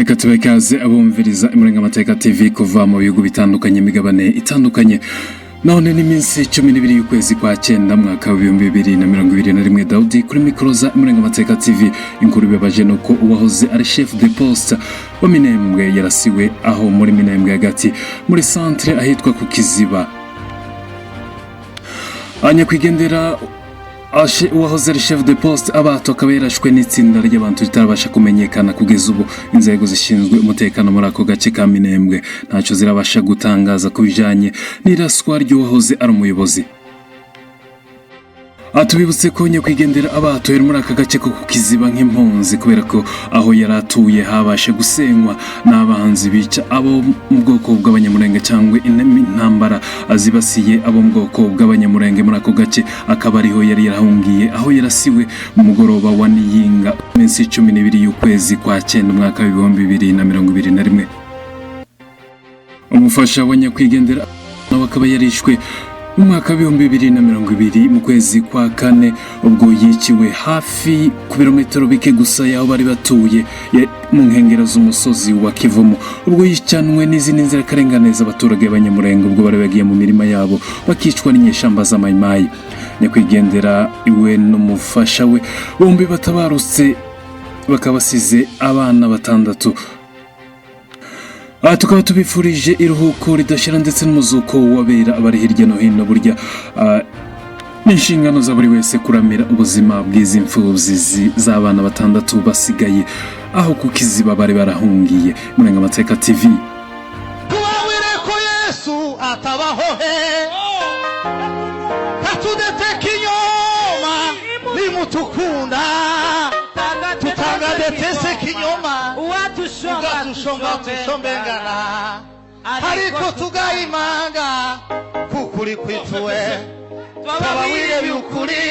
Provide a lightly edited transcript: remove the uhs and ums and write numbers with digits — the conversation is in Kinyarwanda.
Reka tubekaze abumviriza Imurenga Amateka TV kuva mu bihugu bitandukanye imigabane itandukanye. None ni minsi 12 y'ukwezi kwa 9 mwaka wa 2021 Daudi kuri mikoro za Imurenga Amateka TV. Inkuru bibabaje nuko Uwahoze ari chef Deposta wa Minembwe yarasiwe aho muri Minembwe hagati muri centre ahitwa ku Kiziba. Anyakwigendera Uwahoze ari chef Deposta abato akaba yarashwe n'itsinda ry'abantu ritarabasha kumenyekana kugeza ubu. Inzego zishinzwe umutekano muri ako gace ka Minembwe ntacyo zirabasha gutangaza kubijanye n'iraswa ry'Uwahoze ari umuyobozi. Atubibutse ko nyakwigendera abato muri aka gace ko ku Kiziba nk'impunzi kubera ko aho yaratuye habashe gusenywa n'abanzi bica abo mu bwoko bw'abanyamurenge cyangwa intambara azibasiye abo mu bwoko bw'abanyamurenge muri ako gace. Akaba ariho yari yarahungiye aho yarasiwe mu mugoroba wa Niyinga minsi 12 y'ukwezi kwa 9 mwaka wa 2021. Umufasha wa nyakwigendera nawe akaba yarishwe mu mwaka wa 2020 mu kwezi kwa 4 ubwo yiciwe hafi ku birometero bike gusa yaho bari batuye mu nkengero z'umusozi wa Kivumu. Ubwo yicanwe n'izindi nzirakarengane z'abaturage b'abanyamurenge ubwo bari bagiye mu mirima yabo bakicwa n'inyeshamba z'amayimayi. Nyakwigendera iwe n'umufasha we bombi batabarutse bakabasize abana 6. Tukaba tubifurije iruhuko ridashira ndetse n'umuzuko wabera abari hirya no hino. Burya n'inshingano za buri wese kuramira ubuzima bw'izi mfubyi z'abana 6 basigaye aho ku Kiziba bari barahungiye. Imurenga Amateka TV. Tuwawire ko Yesu atabaho he katudeteka inyoma nimutukunda tutangade kinyoma uwatushonga tushombengana ariko tugayimanga kukuri kwituwe twabawire byukuri